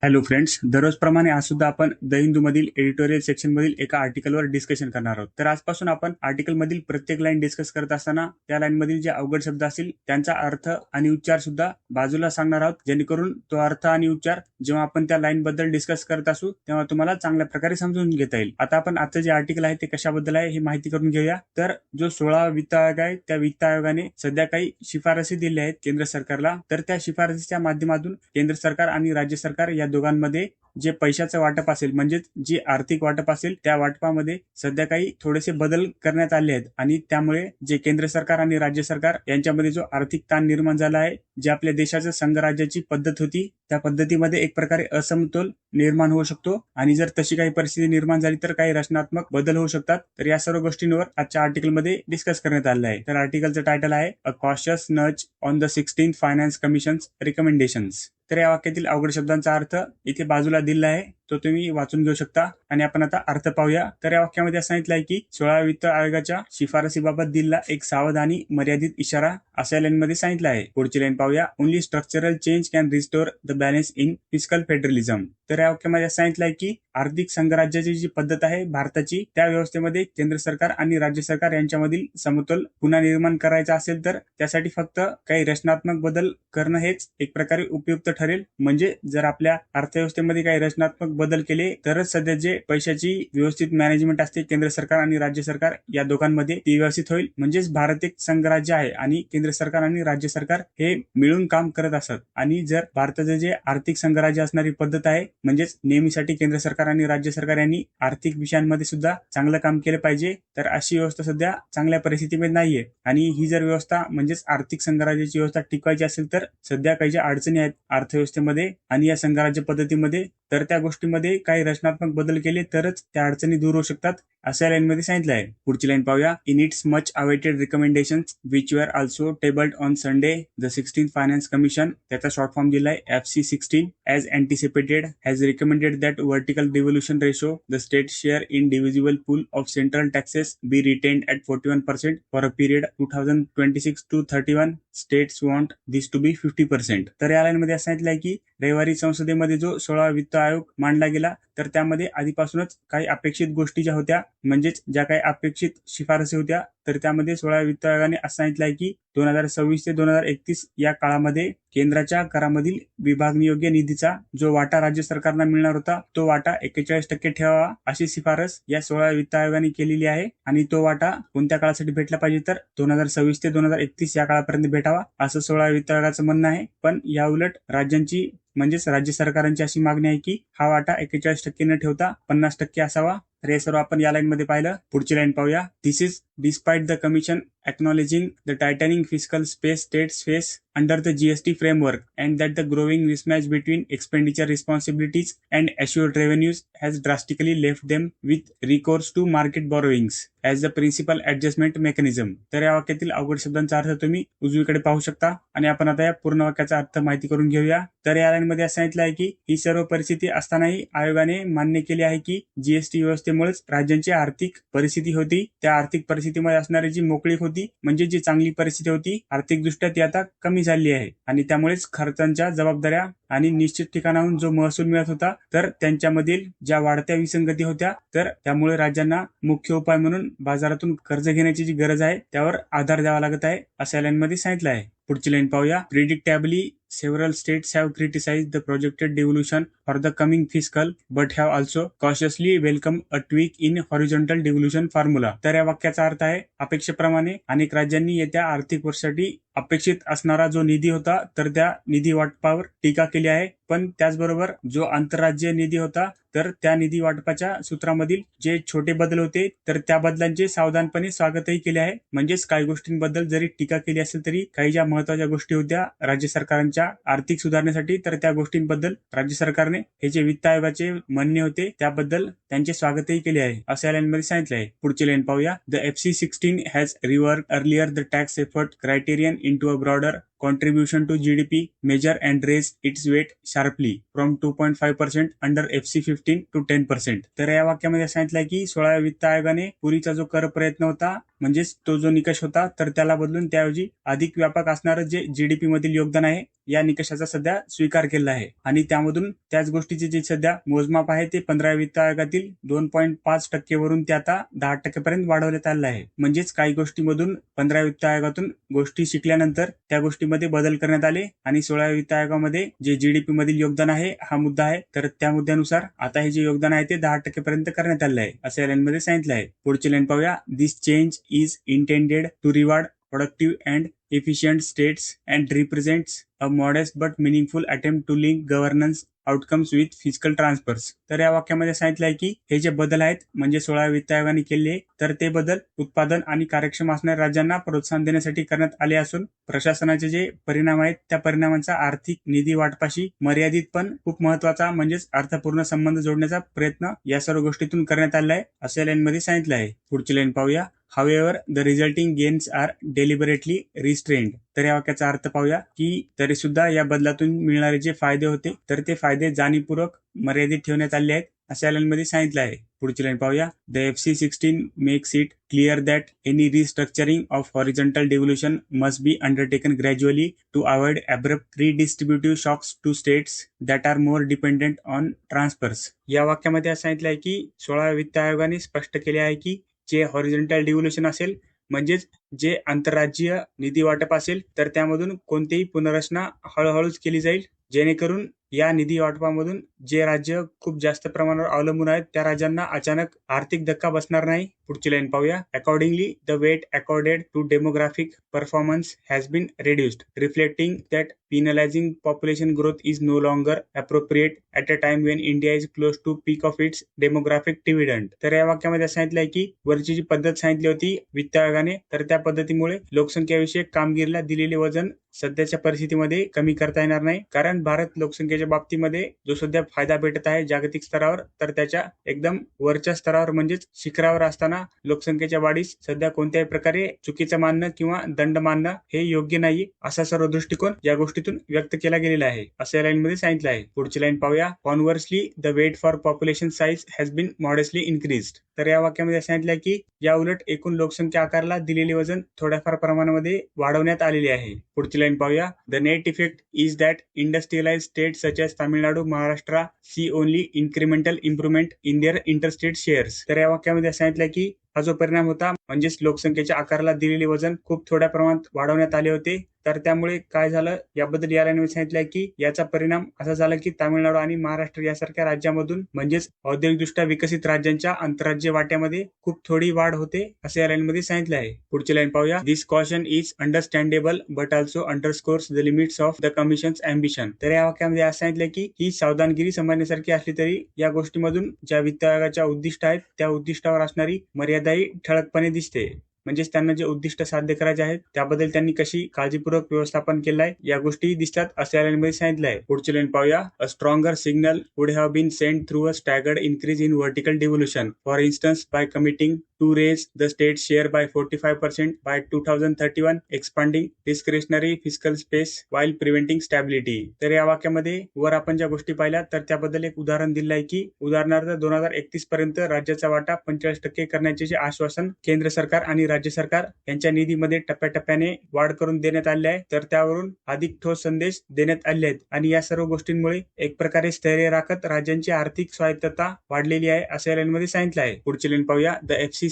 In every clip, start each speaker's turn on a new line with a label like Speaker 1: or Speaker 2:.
Speaker 1: Hello friends, दररोजप्रमाणे आज सुद्धा आपण द हिंदू मधील एडिटोरियल सेक्शन मधील एका आर्टिकलवर डिस्कशन करणार आहोत. तर आजपासून आपण आर्टिकल मधील प्रत्येक लाईन डिस्कस करत असताना त्या लाईन मधील जे अवघड शब्द असतील त्यांचा अर्थ आणि उच्चार सुद्धा बाजूला सांगणार आहोत, जेणेकरून तो अर्थ आणि उच्चार जेव्हा आपण त्या लाईन बद्दल डिस्कस करत असू तेव्हा तुम्हाला चांगल्या प्रकारे समजून घेता येईल. आता आपण आजचं जे आर्टिकल आहे ते कशाबद्दल आहे हे माहिती करून घेऊया. तर जो 16 वित्त आयोग आहे त्या वित्त आयोगाने सध्या काही शिफारसी दिल्या आहेत केंद्र सरकारला. तर त्या शिफारसीच्या माध्यमातून केंद्र सरकार आणि राज्य सरकार या दोघांमध्ये जे पैशाचं वाटप असेल, म्हणजेच जी आर्थिक वाटप असेल त्या वाटपामध्ये सध्या काही थोडेसे बदल करण्यात आले आहेत आणि त्यामुळे जे केंद्र सरकार आणि राज्य सरकार यांच्यामध्ये जो आर्थिक ताण निर्माण झाला आहे, जे आपल्या देशाच्या संघराज्याची पद्धत होती त्या पद्धतीमध्ये एक प्रकारे असमतोल निर्माण होऊ शकतो आणि जर तशी काही परिस्थिती निर्माण झाली तर काही रचनात्मक बदल होऊ शकतात. तर या सर्व गोष्टींवर आजच्या आर्टिकलमध्ये डिस्कस करण्यात आलं आहे. तर आर्टिकलचं टायटल आहे अ कॉशियस नज on the 16th finance commissions recommendations. तर या वाक्यातील अवघड शब्दांचा अर्थ इथे बाजूला दिला आहे, तो तुम्ही वाचून घेऊ शकता आणि आपण आता अर्थ पाहूया. तर या वाक्यामध्ये असं सांगितलं आहे की 16 वित्त आयोगाच्या शिफारसीबाबत दिलेला एक सावध आणि मर्यादित इशारा अशा लाईन मध्ये सांगितलं आहे. पुढची लाईन पाहूया. Only structural change can restore the balance in fiscal federalism. तर या वाक्यामध्ये असं सांगितलं आहे की आर्थिक संघराज्याची जी पद्धत आहे भारताची, त्या व्यवस्थेमध्ये केंद्र सरकार आणि राज्य सरकार यांच्यामधील समतोल पुन्हा निर्माण करायचा असेल तर त्यासाठी फक्त काही रचनात्मक बदल करणं हेच एक प्रकारे उपयुक्त ठरेल. म्हणजे जर आपल्या अर्थव्यवस्थेमध्ये काही रचनात्मक बदल केले तरच सध्या जे पैशाची व्यवस्थित मॅनेजमेंट असते केंद्र सरकार आणि राज्य सरकार या दोघांमध्ये ती व्यवस्थित होईल. म्हणजेच भारत एक संघराज्य आहे आणि केंद्र सरकार आणि राज्य सरकार हे मिळून काम करत असत. आणि जर भारताचे जे आर्थिक संघराज्य असणारी पद्धत आहे, म्हणजेच नेहमीसाठी केंद्र सरकार आणि राज्य सरकार यांनी आर्थिक विषयांमध्ये सुद्धा चांगलं काम केलं पाहिजे, तर अशी व्यवस्था सध्या चांगल्या परिस्थितीमध्ये नाहीये. आणि ही जर व्यवस्था म्हणजेच आर्थिक संघराज्याची व्यवस्था टिकवायची असेल तर सध्या काही ज्या अडचणी आहेत अर्थव्यवस्थेमध्ये आणि या संघराज्य पद्धतीमध्ये, तर त्या गोष्टीमध्ये काही रचनात्मक बदल केले तरच त्या अडचणी दूर होऊ शकतात अशा लाईन मध्ये सांगितलं आहे. पुढची लाईन पाहूया. In its much awaited recommendations which were also tabled on Sunday the 16th finance commission, त्याचा शॉर्ट फॉर्म दिलाय FC16, as anticipated has recommended that vertical devolution ratio, the state share in divisible pool of central taxes, be retained at 41% for a period 2026 to 31. States want this to be 50%. तर या line मध्ये असं सांगितलंय की रविवारी संसदेमध्ये जो 16 वित्त आयोग मांडला गेला तर त्यामध्ये आधीपासूनच काही अपेक्षित गोष्टी ज्या होत्या, म्हणजेच ज्या काही अपेक्षित शिफारसी होत्या, तर त्यामध्ये 16 वित्त आयोगाने असं सांगितलंय की 2026 ते 2031 या काळामध्ये केंद्राच्या करामधील विभागनियोग्य निधीचा जो वाटा राज्य सरकारला मिळणार होता तो वाटा 41% ठेवावा अशी शिफारस या 16 वित्त आयोगाने केलेली आहे. आणि तो वाटा कोणत्या काळासाठी भेटला पाहिजे तर 2026 ते 2031 या काळापर्यंत भेटावा असं 16 वित्त आयोगाचं म्हणणं आहे. पण या उलट राज्यांची म्हणजेच राज्य सरकारांची अशी मागणी आहे की हा वाटा 41% न ठेवता 50% असावा. तर हे सर्व आपण या लाईन मध्ये पाहिलं. पुढची लाईन पाहूया. This is despite the commission acknowledging the tightening fiscal space states face under the GST framework and that the growing mismatch between expenditure responsibilities and assured revenues has drastically left them with recourse to market borrowings as the principal adjustment mechanism. तर या वाक्यातील अवघड शब्दांचा अर्थ तुम्ही उजवीकडे पाहू शकता आणि आपण आता या पूर्ण वाक्याचा अर्थ माहिती करून घेऊया. तर या लाईन मध्ये असं सांगितलं आहे की ही सर्व परिस्थिती असतानाही आयोगाने मान्य केली आहे की जीएसटी व्यवस्थेमुळेच राज्यांची आर्थिक परिस्थिती होती, त्या आर्थिक परिस्थितीमध्ये असणारी जी मोकळीक होती, म्हणजे जी चांगली परिस्थिती होती आर्थिक दृष्ट्या, ती आता कमी झाली आहे आणि त्यामुळेच खर्चांच्या जबाबदाऱ्या आणि निश्चित ठिकाणाहून जो महसूल मिळत होता तर त्यांच्यामधील ज्या वाढत्या विसंगती होत्या, तर त्यामुळे राज्यांना मुख्य उपाय म्हणून बाजारातून कर्ज घेण्याची जी गरज आहे त्यावर आधार द्यावा लागत आहे अशा लाईन मध्ये सांगितलं आहे. पुढची लाईन पाहूया. प्रिडिक्टेबली several states have criticized the projected devolution for the coming fiscal but have also cautiously welcomed a tweak in horizontal devolution formula. तर या वाक्याचा अर्थ आहे अपेक्षेप्रमाणे अनेक राज्यांनी येत्या आर्थिक वर्षासाठी अपेक्षित असणारा जो निधी होता तर त्या निधी वाटपावर टीका केली आहे. पण त्याचबरोबर जो आंतरराज्य निधी होता तर त्या निधी वाटपाच्या सूत्रामधील जे छोटे बदल होते तर त्या बदलांचे सावधानपणे स्वागतही केले आहे. म्हणजेच काही गोष्टींबद्दल जरी टीका केली असेल तरी काही ज्या महत्वाच्या गोष्टी होत्या राज्य सरकारांच्या आर्थिक सुधारणेसाठी तर त्या गोष्टींबद्दल राज्य सरकारने हे जे वित्त आयोगाचे म्हणणे होते त्याबद्दल त्यांचे स्वागतही केले आहे अशा लाईन मध्ये सांगितले आहे. पुढची लाईन पाहूया. The FC16 has rework earlier the tax effort criterion into a broader contribution to GDP measure and raise its weight sharply from 2.5% under FC15 to 10%. तर या वाक्यामध्ये सांगितलं की 16व्या वित्त आयोगाने पूर्वीचा जो कर प्रयत्न होता म्हणजेच तो जो निकष होता तर त्याला बदलून त्याऐवजी अधिक व्यापक असणारं जे जीडीपी मधील योगदान आहे या निकषाचा सध्या स्वीकार केला आहे आणि त्यामधून त्याच गोष्टीचे जे सध्या मोजमाप आहे ते 15व्या वित्त आयोगातील 2.5% वरून ते आता 10% पर्यंत वाढवण्यात आलं आहे. म्हणजेच काही गोष्टीमधून 15व्या वित्त आयोगातून गोष्टी शिकल्यानंतर त्या गोष्टीमध्ये बदल करण्यात आले आणि 16व्या वित्त आयोगामध्ये जे जीडीपी मधील योगदान आहे हा मुद्दा आहे तर त्या मुद्द्यानुसार आता हे जे योगदान आहे ते 10% पर्यंत करण्यात आलं आहे असं या लाईनमध्ये सांगितलं आहे. पुढची लाईन पाहूया. This change is intended to reward productive and efficient states and represents a modest but meaningful attempt to link governance outcomes with fiscal transfers. तर या वाक्यामध्ये सांगितलं आहे की हे जे बदल आहेत म्हणजे 16व्या वित्त आयोगाने केले तर ते बदल उत्पादन आणि कार्यक्षम असणाऱ्या राज्यांना प्रोत्साहन देण्यासाठी करण्यात आले असून प्रशासनाचे जे परिणाम आहेत त्या परिणामांचा आर्थिक निधी वाटपाशी मर्यादित पण खूप महत्वाचा म्हणजेच अर्थपूर्ण संबंध जोडण्याचा प्रयत्न या सर्व गोष्टीतून करण्यात आला आहे असं लाईन मध्ये सांगितलं आहे. पुढची लाईन पाहूया. However, the resulting gains are deliberately restrained. तर या वाक्याचा अर्थ पाहूया की तरी सुद्धा या बदलातून मिळणारे जे फायदे होते तर ते फायदे जाणीवपूर्वक मर्यादित ठेवण्यात आले आहेत अशा लाईनमध्ये सांगितलं आहे. पुढची लाईन पाहूया. The FC16 makes it clear that any restructuring of horizontal devolution must be undertaken gradually to avoid abrupt redistributive shocks to states that are more dependent on transfers. या वाक्यामध्ये असं सांगितलं आहे की 16व्या वित्त आयोगाने स्पष्ट केले आहे की जे हॉरिझॉन्टल डिव्होल्यूशन असेल म्हणजेच जे आंतरराज्यीय निधी वाटप असेल तर त्यामधून कोणतीही पुनर्रचना हळूहळूच केली जाईल जेणेकरून या निधी वाटपामधून जे राज्य खूप जास्त प्रमाणावर अवलंबून आहेत त्या राज्यांना अचानक आर्थिक धक्का बसणार नाही. पुढची लाईन पाहूया. Accordingly the weight accorded to demographic performance has been reduced, reflecting that penalizing population growth is no longer appropriate at a time when India is close to peak of its demographic dividend. तर या वाक्यामध्ये सांगितलंय की वरची जी पद्धत सांगितली होती वित्त आयोगाने तर त्या पद्धतीमुळे लोकसंख्याविषयक कामगिरीला दिलेले वजन सध्याच्या परिस्थितीमध्ये कमी करता येणार नाही कारण भारत लोकसंख्येच्या बाबतीमध्ये जो सध्या फायदा भेटत आहे जागतिक स्तरावर तर त्याच्या एकदम वरच्या स्तरावर म्हणजेच शिखरावर असताना लोकसंख्येच्या वाढीस सध्या कोणत्याही प्रकारे चुकीचं मानणं किंवा दंड मानणं हे योग्य नाही असा सर्व दृष्टिकोन या गोष्टीतून व्यक्त केला गेलेला आहे असं लाईन मध्ये सांगितलं आहे. पुढची लाईन पाहूया. Conversely the weight for population size has been modestly increased. तर या वाक्यामध्ये सांगितलं की या उलट एकूण लोकसंख्या आकाराला दिलेले वजन थोड्याफार प्रमाणामध्ये वाढवण्यात आलेले आहे. पुढची लाईन पाहूया. The net effect is that industrialise state such as Tamil Nadu Maharashtra see only incremental improvement in their interstate shares. तर या वाक्यामध्ये सांगितलं की हा जो परिणाम होता म्हणजेच लोकसंख्येच्या आकाराला दिलेले वजन खूप थोड्या प्रमाणात वाढवण्यात आले होते तर त्यामुळे काय झालं याबद्दल या लाईनमध्ये सांगितलंय की याचा परिणाम असा झाला की तामिळनाडू आणि महाराष्ट्र यासारख्या राज्यामधून म्हणजेच औद्योगिकदृष्ट्या विकसित राज्यांच्या आंतरराज्य वाट्यामध्ये खूप थोडी वाढ होते असे या लाईनमध्ये सांगितलं आहे. पुढची लाईन पाहूया. This caution is understandable but also underscores the limits of the commission's ambition. तर या वाक्यामध्ये असं सांगितलं की ही सावधानगिरी समजण्यासारखी असली तरी या गोष्टीमधून ज्या वित्त आयोगाच्या उद्दिष्ट आहेत त्या उद्दिष्टावर असणारी मर्यादाही ठळकपणे दिसते. म्हणजेच त्यांना जे उद्दिष्ट साध्य करायचे आहेत त्याबद्दल त्यांनी कशी काळजीपूर्वक व्यवस्थापन केलं आहे या गोष्टी दिसतात असं या लाईनमध्ये सांगितलं आहे. पुढची लाईन पाहूया. A stronger signal would have been send through a staggered increase in vertical devolution for instance by committing to raise the state share by 45% by 2031, expanding discretionary fiscal space while preventing stability. तर या वाक्यामध्ये वर आपण ज्या गोष्टी पाहिल्या तर त्याबद्दल एक उदाहरण दिलं आहे की उदाहरणार्थ 2031 पर्यंत राज्याचा वाटा 45% करण्याचे जे आश्वासन केंद्र सरकार आणि राज्य सरकार यांच्या निधीमध्ये टप्प्याटप्प्याने वाढ करून देण्यात आले आहे तर त्यावरून अधिक ठोस संदेश देण्यात आले आहेत आणि या सर्व गोष्टींमुळे एक प्रकारे स्थैर्य राखत राज्यांची आर्थिक स्वायत्तता वाढलेली आहे असं या लाईनमध्ये सांगितलं आहे. पुढची लाईन पाहूया. The FC16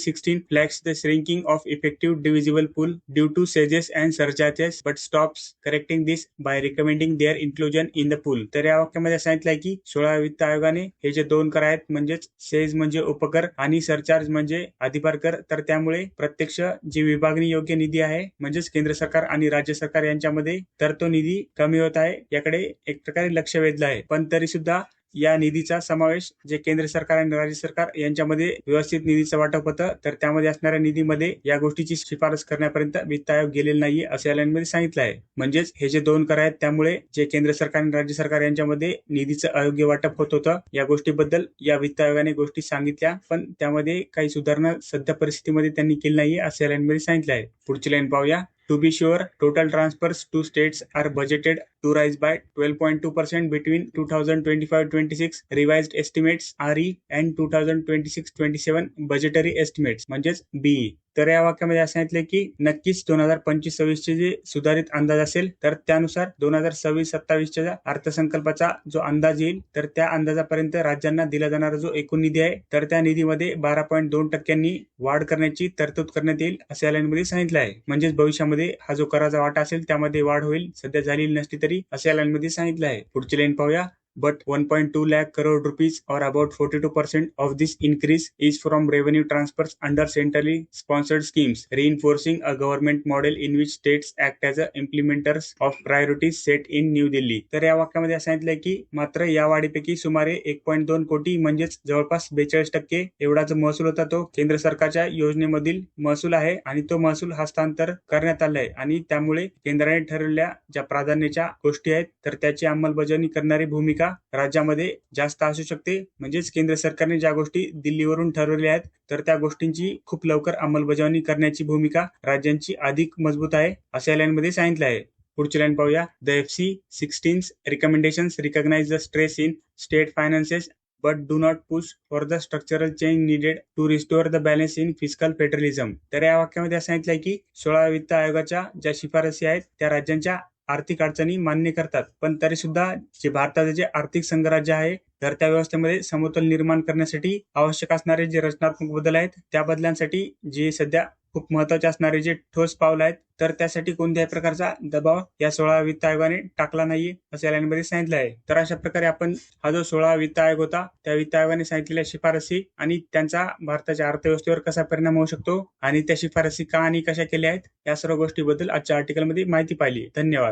Speaker 1: flags the shrinking of effective divisible pool due to cesses and surcharges but stops correcting this by recommending their inclusion in the pool. तर या वाक्यामध्ये सांगितलंय की 16व्या वित्त आयोगाने हे जे दोन कर आहेत म्हणजेच सेज म्हणजे उपकर आणि सरचार्ज म्हणजे अधिभार कर तर त्यामुळे प्रत्यक्ष जी विभागणी योग्य निधी आहे म्हणजेच केंद्र सरकार आणि राज्य सरकार यांच्यामध्ये तर तो निधी कमी होत आहे याकडे एक प्रकारे लक्ष वेधलं आहे पण तरी सुद्धा या निधीचा समावेश जे केंद्र सरकार आणि राज्य सरकार यांच्यामध्ये व्यवस्थित निधीचं वाटप होतं तर त्यामध्ये असणाऱ्या निधीमध्ये या गोष्टीची शिफारस करण्यापर्यंत वित्त आयोग गेलेला नाहीये असं या लाईनमध्ये सांगितलं आहे. म्हणजेच हे जे दोन कर आहेत त्यामुळे जे केंद्र सरकार आणि राज्य सरकार यांच्यामध्ये निधीचं अयोग्य वाटप होत होतं या गोष्टीबद्दल या वित्त आयोगाने गोष्टी सांगितल्या पण त्यामध्ये काही सुधारणा सध्या परिस्थितीमध्ये त्यांनी केली नाहीये असं या लाईनमध्ये सांगितलं आहे. पुढची लाईन पाहूया. To be sure, total transfers to states are budgeted to rise by 12.2% between 2025-26 revised estimates RE and 2026-27 budgetary estimates म्हणजेच BE. तर या वाक्यामध्ये असं सांगितलं की नक्कीच 2025-26 चे जे सुधारित अंदाज असेल तर त्यानुसार 2026-27 अर्थसंकल्पाचा जो अंदाज येईल तर त्या अंदाजापर्यंत राज्यांना दिला जाणारा जो एकूण निधी आहे तर त्या निधीमध्ये 12.2% वाढ करण्याची तरतूद करण्यात येईल असे या लाईनमध्ये सांगितलं आहे. म्हणजेच भविष्यामध्ये हा जो कराचा वाटा असेल त्यामध्ये वाढ होईल, सध्या झालेली नसली तरी असे या लाईनमध्ये सांगितलं आहे. पुढची लाईन पाहूया. But 1.2 lakh crore rupees or about 42% of this increase is from revenue transfers under centrally sponsored schemes, reinforcing a government model in which states act as implementers of priorities set in New Delhi. तर या वाक्यामध्ये सांगितलंय की मात्र या वाढीपैकी सुमारे 1.2 कोटी म्हणजेच जवळपास 42% एवढा जो महसूल होता तो केंद्र सरकारच्या योजनेमधील महसूल आहे आणि तो महसूल हस्तांतर करण्यात आला आहे आणि त्यामुळे केंद्राने ठरवलेल्या ज्या प्राधान्याच्या गोष्टी आहेत तर त्याची अंमलबजावणी करणारी भूमिका राज्यामध्ये जास्त असू शकते. म्हणजेच केंद्र सरकारने ज्या गोष्टी दिल्लीवरून ठरवल्या आहेत तर त्या गोष्टींची खूप लवकर अंमलबजावणी करण्याची भूमिका राज्यांची अधिक मजबूत आहे अशा लाईनमध्ये सांगितलं आहे. पुढची लाईन पाहूया. The FC16 recommendations recognize the stress in state finances but do not push for the structural change needed to restore the balance in fiscal federalism. तर या वाक्यामध्ये असं सांगितलंय की 16 वित्त आयोगाच्या ज्या शिफारसी आहेत त्या राज्यांच्या आर्थिक अडचणी मान्य करतात, पण तरी सुद्धा जे भारताचे जे आर्थिक संघराज्य आहे तर त्या व्यवस्थेमध्ये समतोल निर्माण करण्यासाठी आवश्यक असणारे जे रचनात्मक बदल आहेत त्या बदलांसाठी जे सध्या खूप महत्वाचे असणारे जे ठोस पावलं आहेत तर त्यासाठी कोणत्याही प्रकारचा दबाव या 16 वित्त आयोगाने टाकला नाहीये असं या लाईनमध्ये सांगितलं आहे. तर अशा प्रकारे आपण हा जो 16 वित्त आयोग होता त्या वित्त आयोगाने सांगितलेल्या शिफारसी आणि त्यांचा भारताच्या अर्थव्यवस्थेवर कसा परिणाम होऊ शकतो आणि त्या शिफारसी का आणि कशा केल्या आहेत या सर्व गोष्टीबद्दल आजच्या आर्टिकलमध्ये माहिती पाहिली. धन्यवाद.